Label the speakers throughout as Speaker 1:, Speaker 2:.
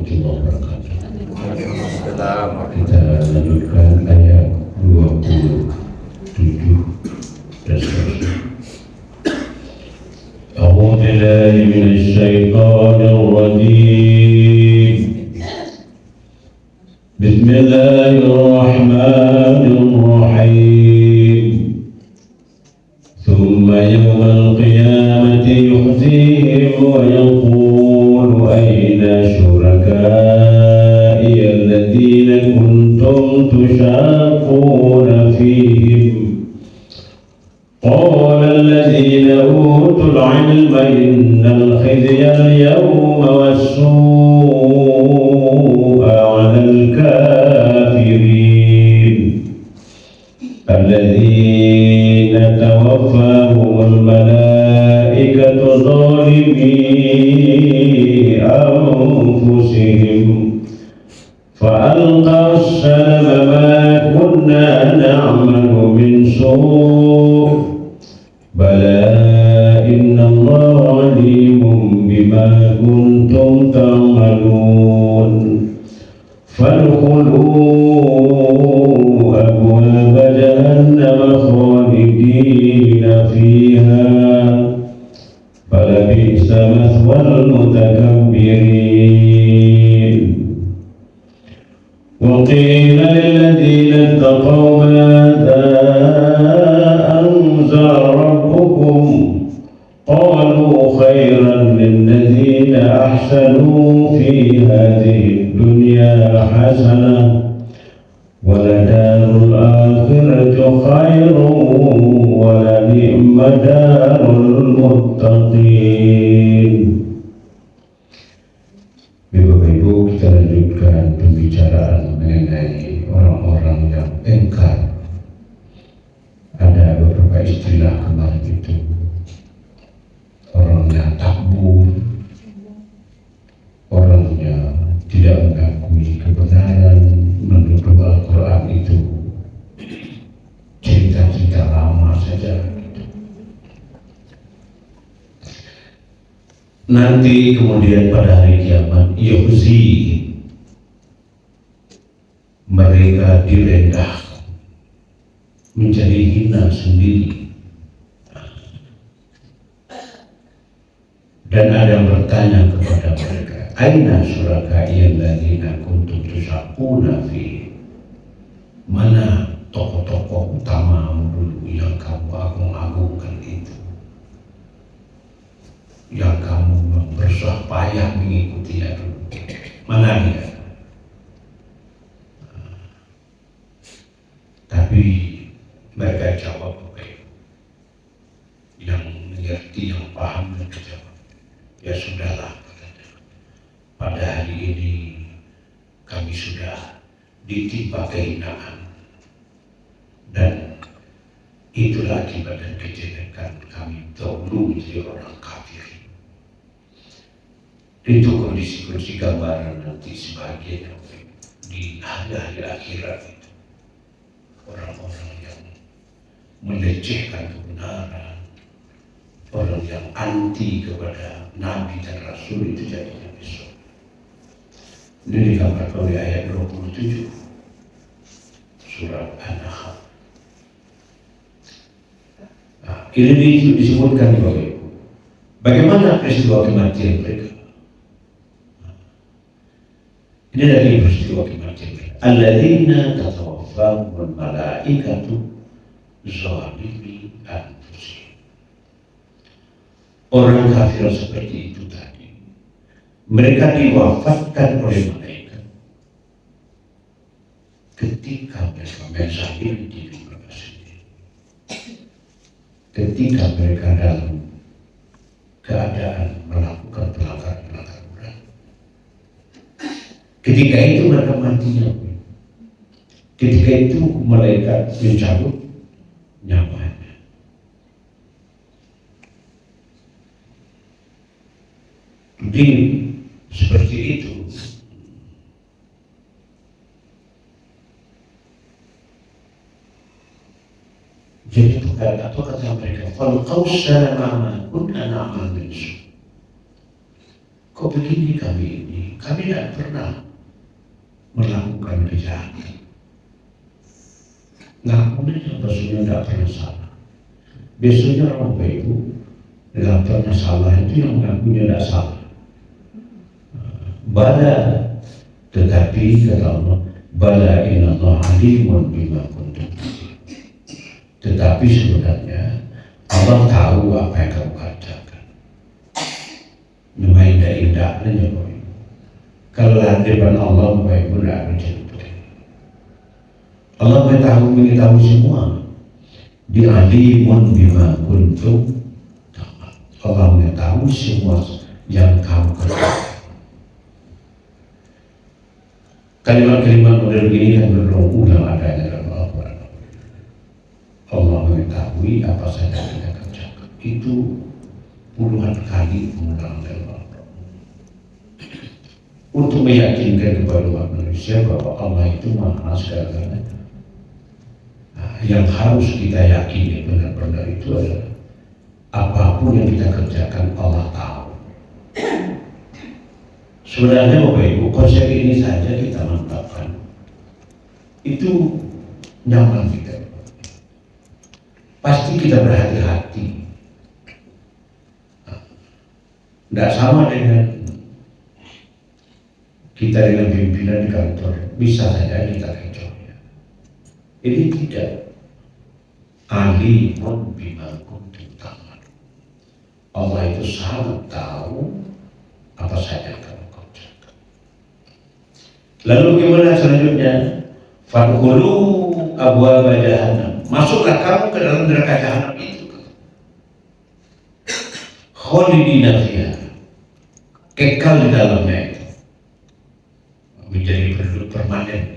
Speaker 1: warahmatullahi wabarakatuh.
Speaker 2: Waalaikumsalam.
Speaker 1: Kita lanjutkan ayat 27 dan seterusnya. A'udzu billahi minasy syaithanir rajim. Bismillahirrahmanirrahim. Tsumma yawmal qiyamati yuhzihim wa yaqulu ayna syuraka'i alladhina kuntum tushaqquna fihim. قال الذين أوتوا العلم إن الخزي اليوم والسوء على الكافرين الذين توفاهم الملائكة ظالمي أنفسهم فألقوا السلم ما كنا نعمل من سوء بلى إن الله عليم بما كنتم تعملون فادخلوا أبواب جهنم خالدين فيها فلبئس مثوى المتكبرين وقيل للذين اتقوا ماذا أنزل ربكم قالوا خيرا للذين أحسنوا في هذه الدنيا حسنة ولدار الآخرة خير ولنعم دار المتقين. Bapak-Ibu, kita lanjutkan pembicaraan mengenai orang-orang yang engkar. Ada beberapa istilah kemarin itu. Orangnya takbur, orangnya tidak mengakui kebenaran, menuduh Al-Quran itu cerita-cerita lama saja. Nanti kemudian pada hari kiamat yuhzi, mereka direndahkan menjadi hina sendiri. Dan ada yang bertanya kepada mereka, aina syuraka'i alladzina kuntum tushaqquna fi, mana tokoh-tokoh utamamu dulu yang kamu agung-agungkan itu, yang kamu bersusah payah mengikutinya dulu, mana dia? Tapi mereka jawab baik, yang mengerti, yang paham mereka jawab, ya sudahlah, pada hari ini kami sudah ditimpa kehinaan dan itulah akibat dan kejelekan kami dahulu menjadi orang kafir. Itu kondisi-kondisi gambaran nanti sebagian di hari-hari akhirat itu. Orang-orang yang melecehkan kebenaran, orang yang anti kepada Nabi dan Rasul itu jadinya besok. Ini digambarkan oleh ayat 27 surat An-Nahl. Nah, ini disebutkan bagaimana peristiwa kematian mereka. Ini dari peristiwa kematian mereka. Alladzina tatawaffahumul malaikatu zalimi anfusihim. Orang kafir seperti itu tadi, mereka diwafatkan oleh malaikat ketika mereka menzalimi diri mereka sendiri, ketika mereka dalam keadaan melakukan pelanggaran berat. Ketika itu mereka matinya. Ketika itu malaikat mencabut nyawanya. Jadi seperti itu. Jadi atau kata mereka, "Fal qawsana ma kunna na'mal min su." kok begini kami ini? Kami tidak pernah melakukan kejahatan. Ngakunya sebetulnya tidak pernah salah. Biasanya orang baik itu tidak pernah salah, itu yang mengakunya tidak salah. Bala, tetapi kata Allah, bala innallaha alimun bima kuntum. Tetapi sebenarnya Allah tahu apa yang kamu kerjakan. Memang indah-indahnya boy. Kalau hadapan Allah baik benar macam itu. Allah mengetahui semua. Di alimun bima kuntum. Allah mengetahui semua yang kamu kerjakan. Kalimat-kalimat model ini kan berulang-ulang adanya dalam Al-Quran. Allah mengetahui apa saja yang kita kerjakan. Itu puluhan kali mengulang dalam Al-Quran. Untuk meyakinkan kepada umat manusia bahwa Allah itu maha segala-galanya. Yang harus kita yakini benar-benar itu adalah apapun yang kita kerjakan Allah tahu. Sebenarnya Bapak Ibu, konsep ini saja kita mantapkan, itu nyaman kita. Pasti kita berhati-hati. Tidak sama dengan kita dengan pimpinan di kantor, bisa saja kita kecoh. Ini tidak. Alimun bima kuntum ta'malun. Allah itu sangat tahu apa saja yang kamu kerjakan. Lalu bagaimana selanjutnya? Fadkhulu abwaaba jahannam. Masuklah kamu ke dalam neraka jahanam itu. Khalidina fiha. Kekal di dalamnya itu. Menjadi penduduk permanen.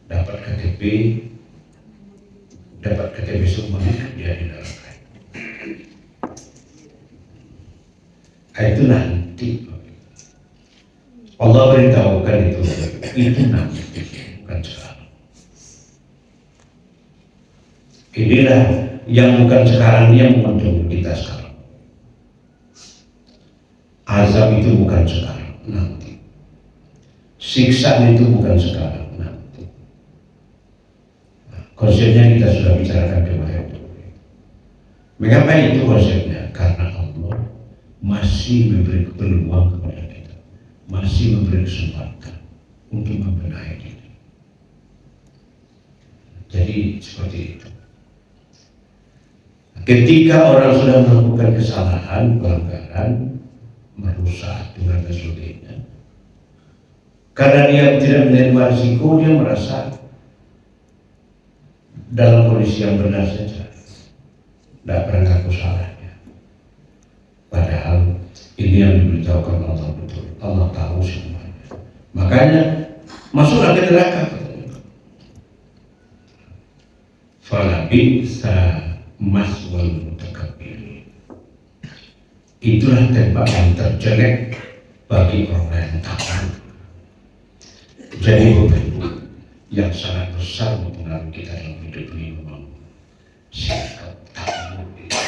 Speaker 1: Dapat KTP, semua dia di neraka. Itu nanti Allah beritahukan itu nanti, bukan sekarang. Inilah yang bukan sekarang yang mengunjungi kita sekarang. Azab itu bukan sekarang, nanti. Siksaan itu bukan sekarang, nanti. Konsepnya kita sudah bicarakan kemarin. Mengapa itu konsepnya? Karena Allah masih memberi peluang kepada kita, masih memberi kesempatan untuk membenahi kita. Jadi seperti itu. Ketika orang sudah melakukan kesalahan, pelanggaran, merusak aturan dan sebagainya, karena dia tidak menerima risiko, dia merasa dalam kondisi yang benar saja, tidak pernah ngaku salahnya. Padahal ini yang diberitahukan Allah betul. Allah tahu semuanya. Makanya masuklah ke neraka. Fala bi'sa maswal mutakabbirin. Itulah tempat yang terjelek bagi orang yang takut. Jadi yang sangat besar mempengaruhi kita dalam hidup ini memang sikap takut itu,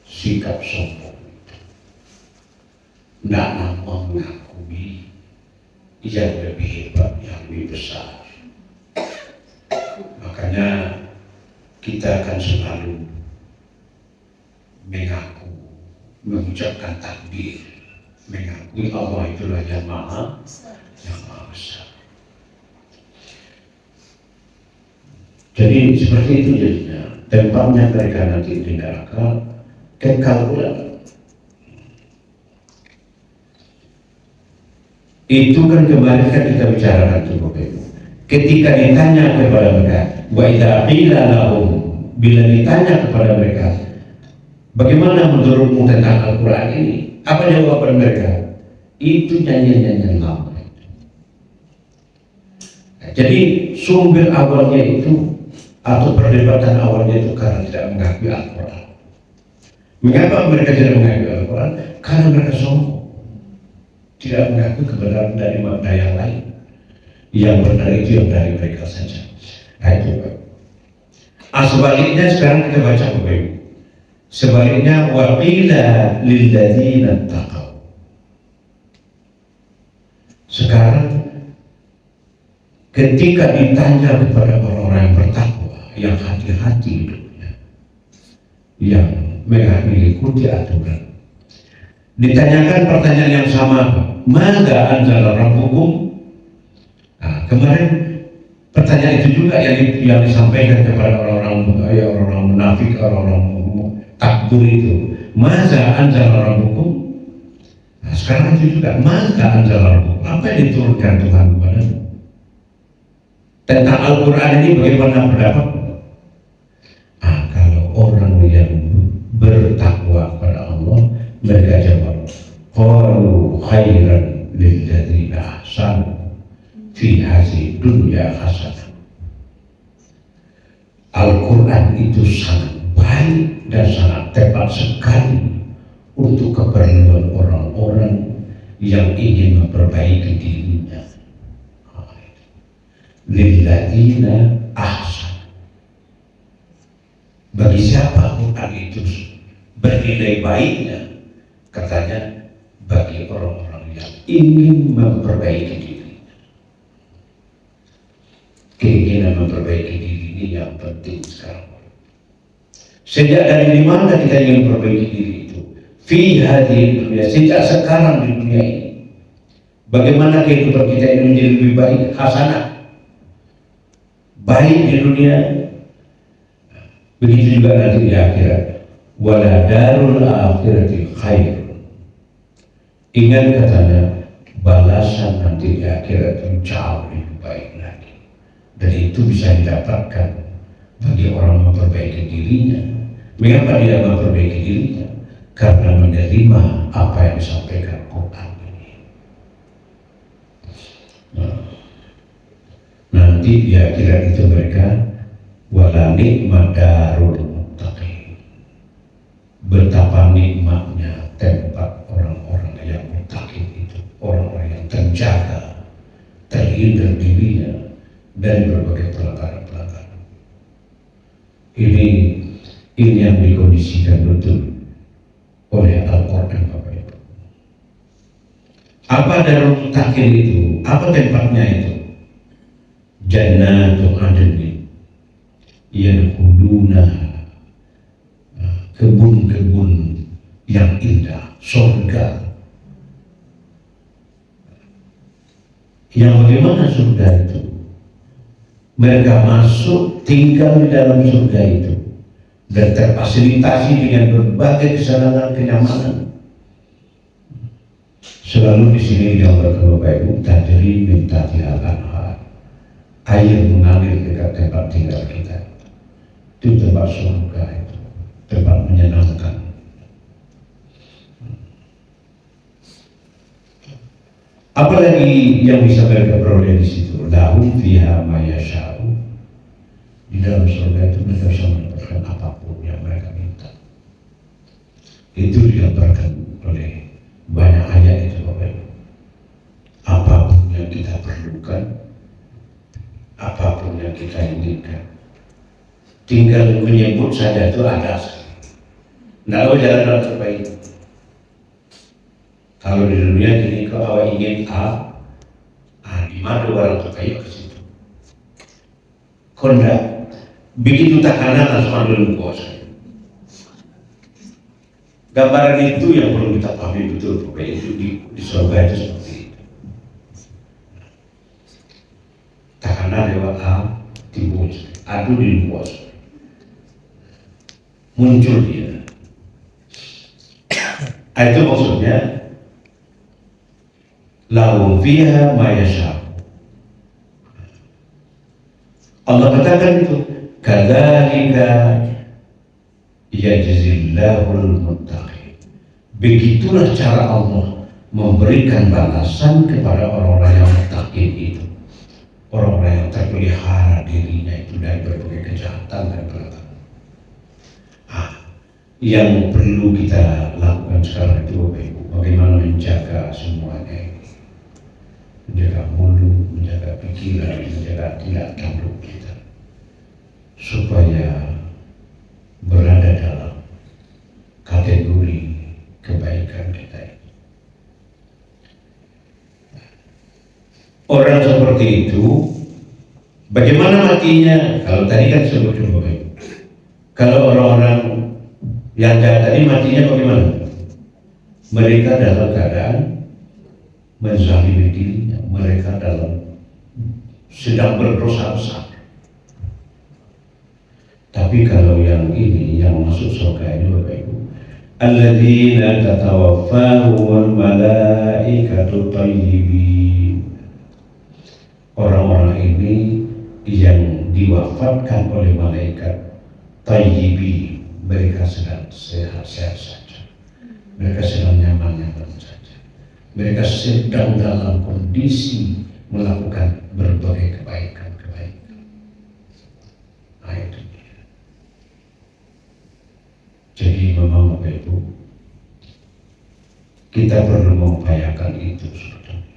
Speaker 1: sikap sombong itu, tidak mau mengakui yang lebih hebat, yang lebih besar. Makanya kita akan selalu mengaku, mengucapkan takbir, mengakui Allah itulah yang maha besar. Jadi seperti itu jadinya tempatnya mereka nanti di neraka kekal pula. Itu kan kemarin kan kita bicarakan tuh Bapak Ibu. Ketika ditanya kepada mereka, wa idza qila lahum, bila ditanya kepada mereka, bagaimana menurutmu tentang Al-Quran ini? Apa jawaban mereka? Itu nyanyian-nyanyian lama. Jadi sumber awalnya itu atau perdebatan awalnya itu karena tidak mengakui Al-Quran. Mengapa mereka tidak mengakui Al-Quran? Karena mereka sombong, tidak mengakui kebenaran dari makna yang lain. Yang benar itu yang dari mereka saja. Nah itu Pak. Sebaliknya sekarang kita baca Bapak Ibu. Sebaliknya waqila lilladzina taqaw. Sekarang ketika ditanya kepada orang-orang yang bertakwa, yang hati-hati hidupnya, yang mengikuti aturan, ditanyakan pertanyaan yang sama, maka anzala rabbukum. Nah, kemarin pertanyaan itu juga yang disampaikan kepada orang-orang munafik, orang-orang takbur itu, maka anzala rabbukum. Nah, sekarang itu juga, maka anzala rabbukum, apa yang diturunkan Tuhan kepadamu? Tentang Al-Quran ini bagaimana pendapat? Kalau orang yang bertakwa kepada Allah, mereka jawab, qalu khairan lilladzina ahsanu fi hadhihi dunya hasanah. Al-Quran itu sangat baik dan sangat tepat sekali untuk keperluan orang-orang yang ingin memperbaiki dirinya. Lilladzina ahsan. Bagi siapa Quran itu bernilai baiknya? Katanya bagi orang-orang yang ingin memperbaiki dirinya. Keinginan memperbaiki diri ini yang penting sekarang. Sejak dari mana kita ingin memperbaiki diri itu? Fi hadhihi dunya, sejak sekarang di dunia ini. Bagaimana kehidupan kita ini menjadi lebih baik? Hasanah. Baik di dunia, begitu juga nanti di akhirat. Wala darul akhirati khair. Ingat katanya, balasan nanti di akhirat itu jauh lebih baik lagi. Dan itu bisa didapatkan bagi orang memperbaiki dirinya. Mengapa dia memperbaiki dirinya? Karena menerima apa yang disampaikan Quran ini. Nanti di akhirat itu mereka wala nikmat darul muttaqin. Betapa nikmatnya tempat orang-orang yang muttaqin itu, orang-orang yang terjaga, terhindar dirinya dari berbagai pelanggaran-pelanggaran. Ini yang dikondisikan betul oleh Al-Quran, Bapak Ibu. Apa darul muttaqin itu? Apa tempatnya itu? Jannatul adnin yadkhuluna, kebun-kebun yang indah, surga. Yang bagaimana surga itu? Mereka masuk, tinggal di dalam surga itu dan terfasilitasi dengan berbagai kesenangan, kenyamanan. Selalu di sini digambarkan Bapak Ibu, tajri min tahtihal anhar. Air mengalir dekat tempat tinggal kita. Itu tempat surga itu, tempat menyenangkan. Apalagi yang bisa mereka peroleh di situ? Lahum fiha ma yasha'u. Di dalam surga itu mereka bisa mendapatkan apapun yang mereka minta. Itu digambarkan oleh banyak ayat itu, Bapak Ibu. Apapun yang kita perlukan, apapun yang kita inginkan, tinggal menyebut saja itu ada. Nah, jalan terbaik. Kalau di dunia jadi kalau ingin A, di mana orang terbaik ke situ. Konda begitu takanan langsung ambil kuasa. Gambaran itu yang perlu kita pahami betul, Bapak Ibu, di surga itu seperti itu. Takanan lewat A, timbul, adu di kuasa. Muncul dia. Itu maksudnya lahum fiha ma yasha'u. Allah katakan itu, kadzalika yajzillahul muttaqin. Begitulah cara Allah memberikan balasan kepada orang-orang yang muttaqin itu, orang-orang yang terpelihara dirinya itu dari berbagai kejahatan dan pelanggaran. Yang perlu kita lakukan sekarang itu, Bapak Ibu, bagaimana menjaga semuanya ini, menjaga mulut, menjaga pikiran, menjaga tidak tanduk kita, supaya berada dalam kategori kebaikan kita ini. Orang seperti itu, bagaimana matinya? Kalau tadi kan sebut Bapak Ibu. Kalau orang-orang yang jahat tadi matinya bagaimana? Mereka dalam keadaan menzalimi dirinya, mereka dalam sedang berdosa besar. Tapi kalau yang ini, yang masuk surga ini Bapak Ibu, alladzina tatawaffahumul malaikatu thayyibin. Orang-orang ini yang diwafatkan oleh malaikat thayyibin, mereka sedang sehat-sehat saja, mereka sedang nyaman-nyaman saja, mereka sedang dalam kondisi melakukan berbagai kebaikan-kebaikan. Nah, itu dia. Jadi memang Bapak Ibu, kita perlu mengupayakan itu sebetulnya.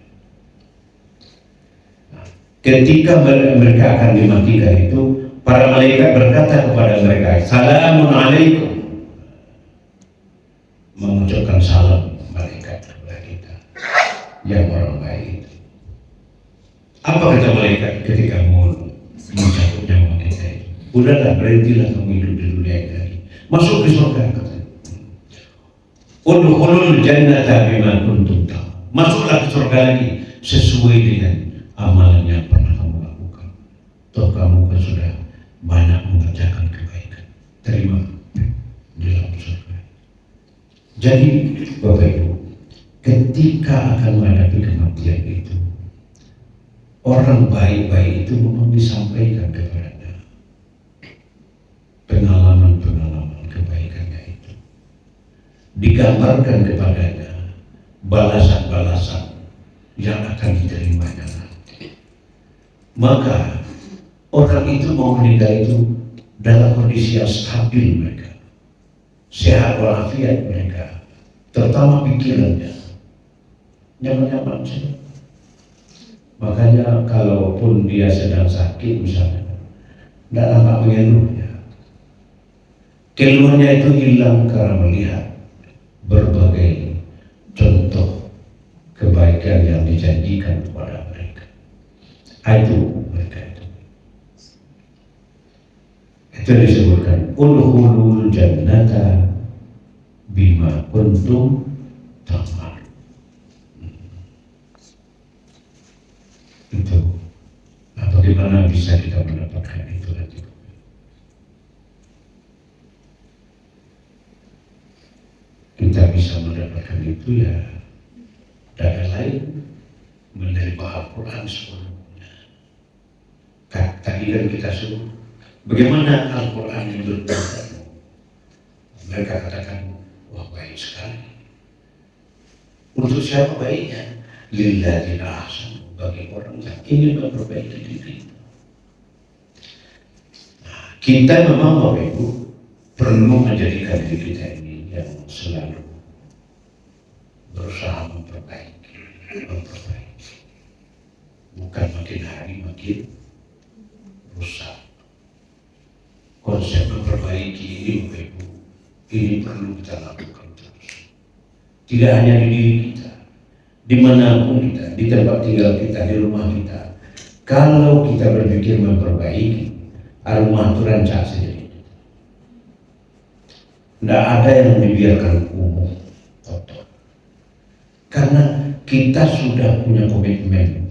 Speaker 1: Nah, ketika mereka akan dimatikan itu, para malaikat berkata kepada mereka, "Salamun alaikum." Mengucapkan salam malaikat kepada kita yang orang baik itu. Apa kata malaikat ketika mau mencabut nyawa kita itu? Udahlah, berhentilah kamu hidup di dunia ini lagi. Masuk ke surga katanya. Udkhulul jannata bima kuntum ta'malun. Masuklah ke surga lagi sesuai dengan amalan yang pernah kamu lakukan. Toh kamu kan sudah banyak mengerjakan kebaikan. Terima di dalam surga. Jadi Bapak Ibu, ketika akan menghadapi kematian itu, orang baik-baik itu memang disampaikan kepadanya pengalaman-pengalaman kebaikannya itu, digambarkan kepadanya balasan-balasan yang akan diterimanya nanti. Maka orang itu mau meninggal itu dalam kondisi yang stabil, mereka sehat walafiat, mereka terutama pikirannya nyaman-nyaman saja. Makanya kalaupun dia sedang sakit misalnya, tidak nampak mengeluhnya. Keluhannya itu hilang karena melihat berbagai contoh kebaikan yang dijanjikan kepada mereka. Itu mereka itu. Itu disebutkan udkhulul jannata bima kuntum ta'malun. Itu. Nah, bagaimana bisa kita mendapatkan itu nanti? Kita bisa mendapatkan itu ya dari lain menerima Al-Quran sepenuhnya. Tadi kan kita suruh bagaimana Al-Quran menurut kamu? Mereka katakan, wah baik sekali. Untuk siapa baiknya? Lilladzina ahsanu, bagi orang yang ingin memperbaiki diri. Nah, kita memang Bapak Ibu perlu menjadikan diri kita ini yang selalu berusaha memperbaiki. Bukan makin hari makin rusak. Konsep memperbaiki ini Bapak Ibu, ini perlu kita lakukan terus. Tidak hanya di diri kita, dimanapun kita, di tempat tinggal kita, di rumah kita. Kalau kita berpikir memperbaiki, rumah itu rancak sendiri. Tidak ada yang dibiarkan kumuh, kotor. Karena kita sudah punya komitmen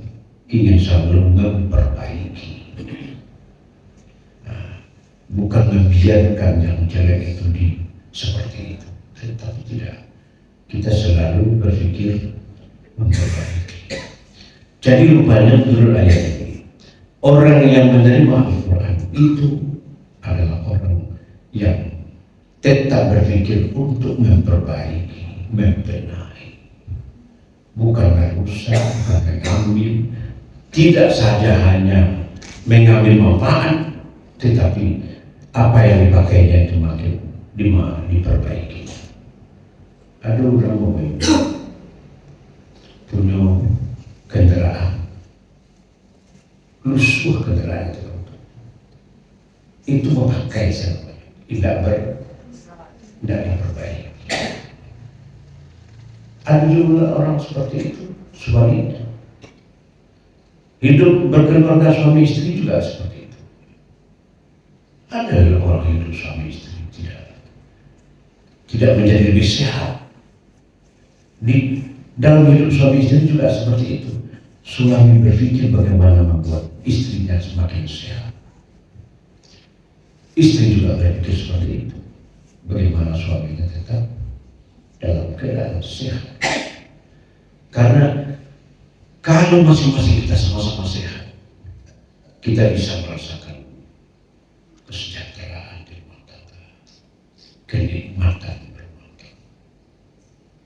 Speaker 1: ingin selalu memperbaiki. Bukan membiarkan yang jelek itu seperti itu, tetapi tidak. Kita selalu berpikir memperbaiki. Jadi rupanya menurut ayat ini, orang yang menerima Al-Quran itu adalah orang yang tetap berpikir untuk memperbaiki, membenahi, bukan merusak, bukan mengambil. Tidak saja hanya mengambil manfaat, tetapi apa yang dipakainya itu makin diperbaiki. Ada orang punya kendaraan, lusuh kendaraan itu memakai siapa? Tidak diperbaiki. Ada juga orang seperti itu, sebaliknya Hidup berkeluarga suami istri juga seperti itu. Ada orang hidup suami istri tidak menjadi lebih sehat. Di dalam hidup suami istri juga seperti itu. Suami berpikir bagaimana membuat istrinya semakin sehat. Istri juga berpikir seperti itu. Bagaimana suaminya tetap dalam keadaan sehat. Karena kalau masing-masing kita sama-sama sehat, kita bisa merasakan kesejahteraan di rumah tangga, kenikmatan berumah tangga.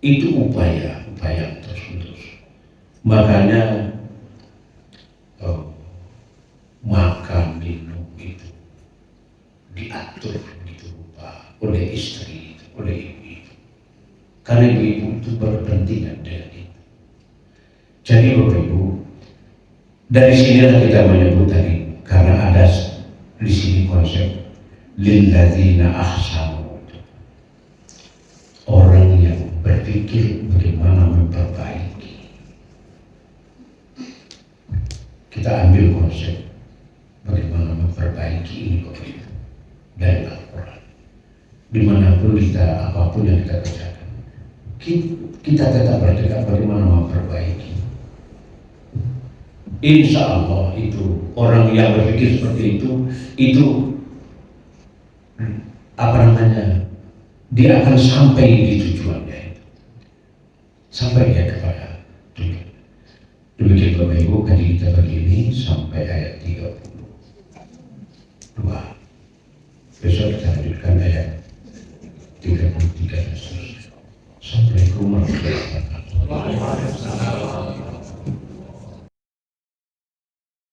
Speaker 1: Itu upaya terus-menerus. Makanya makan minum itu diatur begitu rupa oleh istri, oleh ibu. Karena ibu itu berkepentingan dengan itu. Jadi Bapak Ibu, dari sinilah kita menyebut tadi, karena ada di sini konsep lilladzina ahsanu, orang yang berpikir bagaimana memperbaiki. Kita ambil konsep bagaimana memperbaiki ini Bapak Ibu dari Al-Quran. Dimanapun kita, apapun yang kita kerjakan, kita tetap bertekad bagaimana memperbaiki. Insya Allah itu orang yang berpikir seperti itu dia akan sampai di tujuannya, sampai dia kepada tujuan. Demikian Bapak Ibu, tadi kita begini sampai ayat 32. Besok kita lanjutkan ayat 33 dan seterusnya. Assalamualaikum warahmatullahi wabarakatuh.